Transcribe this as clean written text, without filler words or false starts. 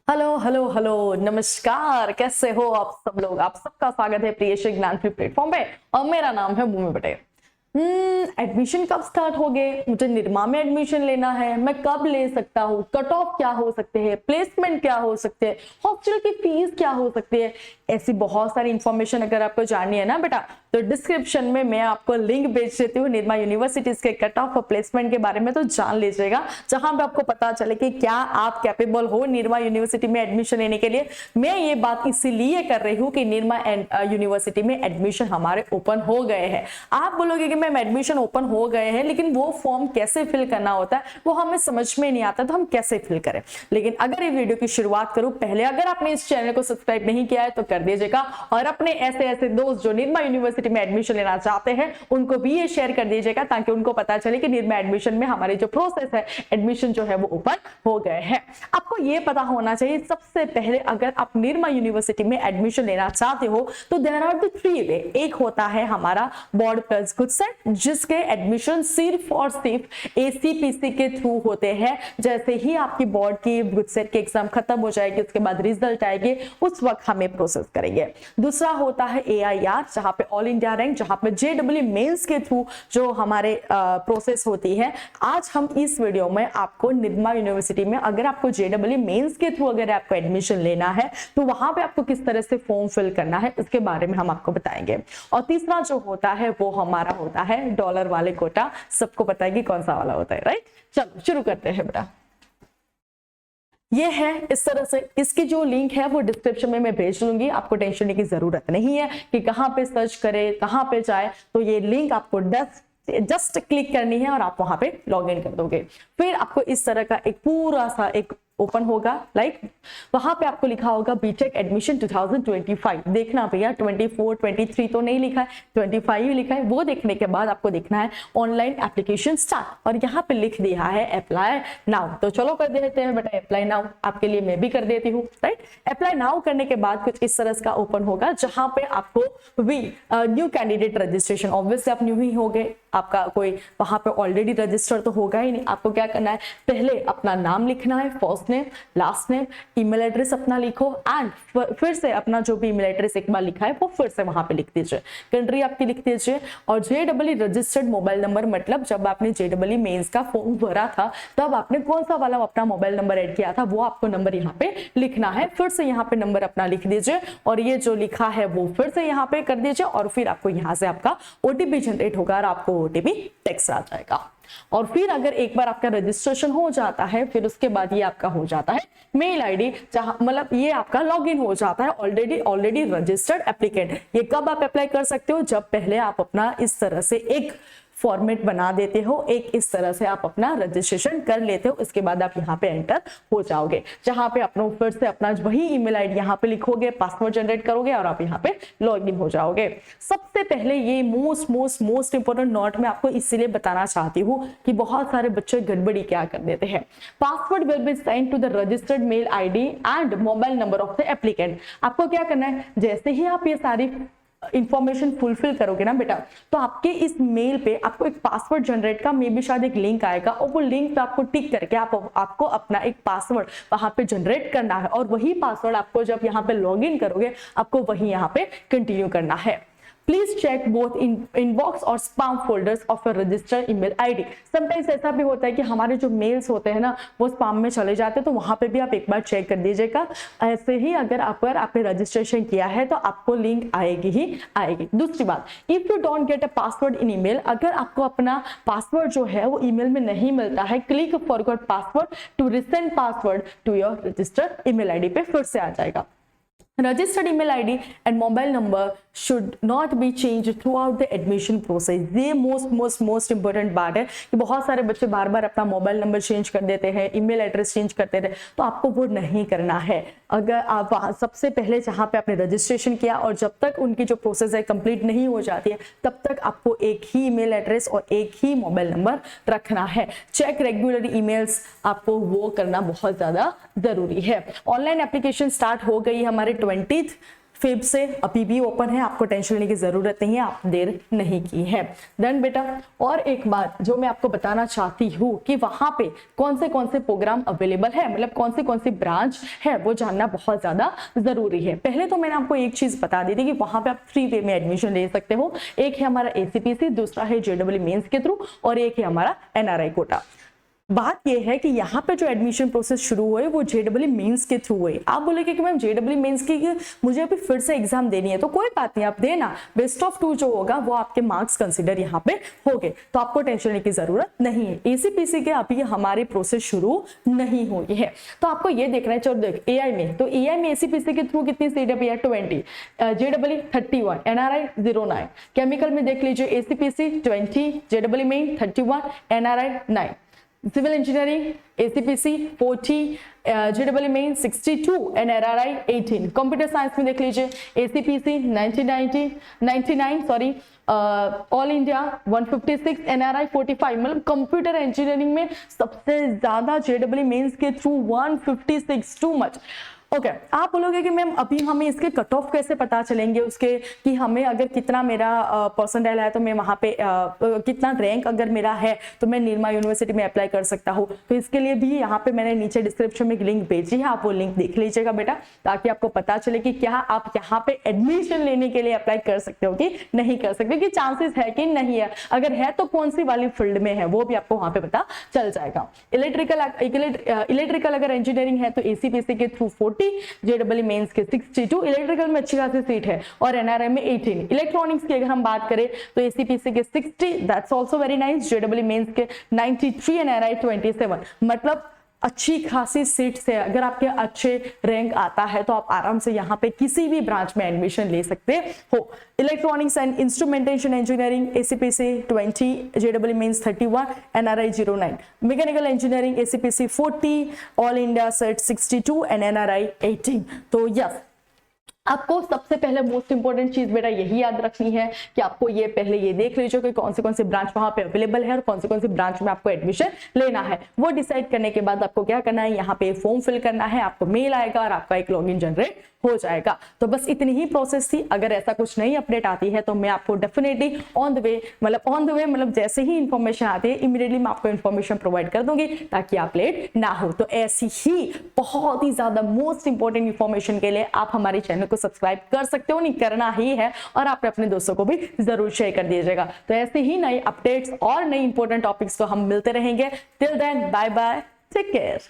Hello hello hello, नमस्कार। कैसे हो आप सब लोग? आप सबका स्वागत है प्रियेश ज्ञानफ्री प्लेटफॉर्म पे और मेरा नाम है भूमि पटेल। एडमिशन कब स्टार्ट हो गए? मुझे निरमा में एडमिशन लेना है, मैं कब ले सकता हूँ? कट ऑफ क्या हो सकते हैं, प्लेसमेंट क्या हो सकते हैं, हॉस्टल की फीस क्या हो सकती है, ऐसी बहुत सारी इंफॉर्मेशन अगर आपको जाननी है ना बेटा, तो डिस्क्रिप्शन में मैं आपको लिंक भेज देती हूँ निरमा यूनिवर्सिटीज के कट ऑफ और प्लेसमेंट के बारे में, तो जान लीजिएगा, जहां पे आपको पता चले कि क्या आप कैपेबल हो निरमा यूनिवर्सिटी में एडमिशन लेने के लिए। मैं ये बात इसीलिए कर रही हूँ कि निरमा यूनिवर्सिटी में एडमिशन हमारे ओपन हो गए हैं। आप बोलोगे कि मैम एडमिशन ओपन हो गए हैं, लेकिन वो फॉर्म कैसे फिल करना होता है वो हमें समझ में नहीं आता, तो हम कैसे फिल करें। लेकिन अगर ये वीडियो की शुरुआत करूं, पहले अगर आपने इस चैनल को सब्सक्राइब नहीं किया है तो कर दीजिएगा, और अपने ऐसे ऐसे दोस्त जो निरमा यूनिवर्सिटी में एडमिशन लेना चाहते हैं उनको भी ये शेयर कर दीजिएगा, ताकि उनको पता चले कि निरमा एडमिशन में हमारी जो प्रोसेस है, एडमिशन जो है वो ओपन हो गए हैं। आपको ये पता होना चाहिए सबसे पहले, अगर आप निरमा यूनिवर्सिटी में एडमिशन लेना चाहते हो तो there are the three way. एक होता है हमारा बोर्ड प्लस गुड सेट, जिसके एडमिशन सिर्फ और सिर्फ एसीपीसी के थ्रू होते हैं। जैसे ही आपकी बोर्ड की गुड सेट की एग्जाम खत्म हो जाएगी, उसके बाद रिजल्ट आएंगे, उस वक्त हमें प्रोसेस करेंगे। दूसरा होता है एआईआर, जहां पे ऑल इंडिया रैंक, जहां पे जेडब्ल्यू मेंस के थ्रू जो हमारे प्रोसेस होती है। आज हम इस वीडियो में आपको निरमा यूनिवर्सिटी में अगर आपको जेडब्ल्यू मेंस के थ्रू अगर आपको एडमिशन लेना है तो वहां पे आपको किस तरह से फॉर्म फिल करना है उसके बारे में हम आपको बताएंगे। और तीसरा जो होता है वो हमारा होता है डॉलर वाले कोटा। सबको पता है कि कौन सा वाला होता है, राइट? चलो शुरू करते हैं बेटा। ये है इस तरह से, इसकी जो लिंक है वो डिस्क्रिप्शन में मैं भेज दूंगी, आपको टेंशन लेने की जरूरत नहीं है कि कहां पे सर्च करें, कहां पे जाए। तो ये लिंक आपको जस्ट क्लिक करनी है और आप वहां पे लॉग इन कर दोगे। फिर आपको इस तरह का एक पूरा सा एक ओपन होगा, लाइक वहां पे आपको लिखा होगा बीटेक एडमिशन 2025। देखना भैया 24 23 तो नहीं लिखा है, 25 ही लिखा है। वो देखने के बाद आपको देखना है ऑनलाइन एप्लीकेशन स्टार्ट, और यहाँ पे लिख दिया है अप्लाई नाउ। तो चलो कर देते हैं बेटा अप्लाई नाउ, आपके लिए मैं भी कर देती हूँ, राइट? अप्लाई नाउ करने के बाद कुछ इस तरह का ओपन होगा, जहां पे आपको न्यू कैंडिडेट रजिस्ट्रेशन, ऑब्वियसली आप न्यू ही हो गए, आपका कोई वहां पे ऑलरेडी रजिस्टर तो होगा ही नहीं। आपको क्या करना है, पहले अपना नाम लिखना है, first name, last name, email address अपना लिखो, एंड फिर से अपना जो भी ईमेल एड्रेस एक बार लिखा है वो फिर से वहां पे लिख दीजिए, कंट्री आपकी लिख दीजिए, और जेडब्ल्यू रजिस्टर्ड मोबाइल नंबर, मतलब जब आपने जेडब्ल्यू मेंस का फॉर्म भरा था तब आपने कौन सा वाला अपना मोबाइल नंबर ऐड किया था वो आपको नंबर यहाँ पे लिखना है। फिर से यहाँ पे नंबर अपना लिख दीजिए, और ये जो लिखा है वो फिर से यहाँ पे कर दीजिए, और फिर आपको यहाँ से आपका ओटीपी जनरेट होगा और आपको ओटीपी टेक्स्ट आ जाएगा। और फिर अगर एक बार आपका रजिस्ट्रेशन हो जाता है, फिर उसके बाद ये आपका हो जाता है मेल आईडी, जहां मतलब ये आपका लॉगिन हो जाता है ऑलरेडी रजिस्टर्ड एप्लीकेंट। ये कब आप अप्लाई कर सकते हो, जब पहले आप अपना इस तरह से एक फॉर्मेट बना देते हो, एक इस तरह से आप अपना रजिस्ट्रेशन कर लेते हो, इसके बाद आप यहाँ पे एंटर हो जाओगे, जहां पे अपना फिर से अपना वही ईमेल आईडी यहाँ पे लिखोगे, पासवर्ड जनरेट करोगे और आप यहाँ पे लॉग इन हो जाओगे। सबसे पहले ये मोस्ट इंपोर्टेंट नोट मैं आपको इसीलिए बताना चाहती हूँ कि बहुत सारे बच्चे गड़बड़ी क्या कर देते हैं। Password will be send to the registered mail ID and mobile number of the applicant. आपको क्या करना है, जैसे ही आप ये सारी इंफॉर्मेशन फुलफिल करोगे ना बेटा, तो आपके इस मेल पे आपको एक पासवर्ड जनरेट का मे बी शायद एक लिंक आएगा, और वो लिंक पे आपको टिक करके आपको अपना एक पासवर्ड वहां पे जनरेट करना है, और वही पासवर्ड आपको जब यहाँ पे लॉग इन करोगे आपको वही यहाँ पे कंटिन्यू करना है। प्लीज चेक बोथ इनबॉक्स और spam folders of your registered email ID. Sometimes ऐसा भी होता है कि हमारे जो मेल्स होते हैं ना वो स्पैम में चले जाते हैं, तो वहां पे भी आप एक बार चेक कर दीजिएगा। ऐसे ही अगर आपने रजिस्ट्रेशन किया है तो आपको लिंक आएगी ही आएगी। दूसरी बात, if you don't get a password in email, अगर आपको अपना पासवर्ड जो है वो ईमेल में नहीं मिलता है, click forgot password to resend password to your registered email ID पे फिर से आ जाएगा। Registered email ID and mobile number should not be changed throughout the admission process। ये most important बात है कि बहुत सारे बच्चे बार बार अपना मोबाइल नंबर चेंज कर देते हैं, ईमेल एड्रेस चेंज करते थे, तो आपको वो नहीं करना है। अगर आप सबसे पहले जहाँ पे आपने रजिस्ट्रेशन किया और जब तक उनकी जो प्रोसेस है कंप्लीट नहीं हो जाती है, तब तक आपको एक ही ईमेल एड्रेस और एक ही मोबाइल नंबर रखना है। चेक रेगुलर ईमेल्स, आपको वो करना बहुत ज्यादा जरूरी है। ऑनलाइन एप्लीकेशन स्टार्ट हो गई हमारे 20 फेब से अभी भी ओपन है, आपको टेंशन लेने की जरूरत नहीं है, आप देर नहीं की है। डन बेटा। और एक बात जो मैं आपको बताना चाहती हूँ कि वहां पे कौन से प्रोग्राम अवेलेबल है, मतलब कौन सी ब्रांच है, वो जानना बहुत ज्यादा जरूरी है। पहले तो मैंने आपको एक चीज बता दी थी कि वहां पे आप फ्री वे में एडमिशन ले सकते हो। एक है हमारा एसीपीसी, दूसरा है जेडब्ल्यू मेंस के थ्रू, और एक है हमारा एनआरआई कोटा। बात यह है कि यहाँ पे जो एडमिशन प्रोसेस शुरू हुए वो जेडब्ल्यू मेंस के थ्रू हुए। आप बोलेगे कि मैम जेडब्ल्यू मेंस की मुझे अभी फिर से एग्जाम देनी है, तो कोई बात नहीं, आप देना, बेस्ट ऑफ 2 जो होगा वो आपके मार्क्स कंसिडर यहाँ पे होंगे, तो आपको टेंशन लेने की जरूरत नहीं है। एसीपीसी के अभी हमारी प्रोसेस शुरू नहीं हुई है, तो आपको ये देखना है। चलो देख एआई में, तो एआई में एसीपीसी के थ्रू कितनी सीट है भैया, 20, जेडब्ल्यू 31, एनआरआई 09। केमिकल में देख लीजिए ACPC 20, JW main 31, NRI 9। Civil engineering ACPC 40, JW main 62 and NRI 18। Computer science में देख लीजिए ACPC 99 sorry, all India 156, NRI 45। मतलब कंप्यूटर इंजीनियरिंग में सबसे ज्यादा जेडब्ल्यू मेंस के थ्रू 156, टू मच। ओके, आप बोलोगे कि मैम अभी हमें इसके कट ऑफ कैसे पता चलेंगे उसके, कि हमें अगर कितना मेरा परसेंटाइल है तो मैं वहां पे कितना रैंक अगर मेरा है तो मैं निर्मा यूनिवर्सिटी में अप्लाई कर सकता हूँ। तो इसके लिए भी यहाँ पे मैंने नीचे डिस्क्रिप्शन में एक लिंक भेजी है, आप वो लिंक देख लीजिएगा बेटा, ताकि आपको पता चले कि क्या आप यहाँ पे एडमिशन लेने के लिए अप्लाई कर सकते हो कि नहीं कर सकते, कि चांसेस है कि नहीं है, अगर है तो कौन सी वाली फील्ड में है वो भी आपको वहां पे पता चल जाएगा। इलेक्ट्रिकल अगर इंजीनियरिंग है तो एसीपीसी के थ्रू 40, जेडब्ल्यू मेंस के 62, इलेक्ट्रिकल में अच्छी खासी सीट है, और एनआरआई में 18। इलेक्ट्रॉनिक्स की अगर हम बात करें तो एसीपीसी के 60, that's also very nice, JW mains के 93, एनआरआई 27। मतलब अच्छी खासी सीट से अगर आपके अच्छे रैंक आता है तो आप आराम से यहाँ पे किसी भी ब्रांच में एडमिशन ले सकते हो। Electronics and instrumentation engineering ACPC 20, JW mains 31, NRI 09। Mechanical engineering ACPC 40, all India set 62 and NRI 18। तो यस, आपको सबसे पहले मोस्ट इंपोर्टेंट चीज बेटा यही याद रखनी है कि आपको ये पहले ये देख लीजिए कि कौन सी ब्रांच वहां पे अवेलेबल है और कौन सी ब्रांच में आपको एडमिशन लेना है। वो डिसाइड करने के बाद आपको क्या करना है, यहाँ पे फॉर्म फिल करना है, आपको मेल आएगा और आपका एक लॉगिन जनरेट हो जाएगा। तो बस इतनी ही प्रोसेस थी। अगर ऐसा कुछ नई अपडेट आती है तो मैं आपको डेफिनेटली ऑन द वे मतलब जैसे ही इंफॉर्मेशन आती है इमीडिएटली मैं आपको इंफॉर्मेशन प्रोवाइड कर दूंगी ताकि आप लेट ना हो। तो ऐसी ही बहुत ही ज्यादा मोस्ट इंपॉर्टेंट इंफॉर्मेशन के लिए आप हमारे चैनल को सब्सक्राइब कर सकते हो, नहीं करना ही है, और आप अपने दोस्तों को भी जरूर शेयर कर दीजिएगा। तो ऐसे ही नई अपडेट्स और नई इंपॉर्टेंट टॉपिक्स तो हम मिलते रहेंगे। Till then bye bye, take care.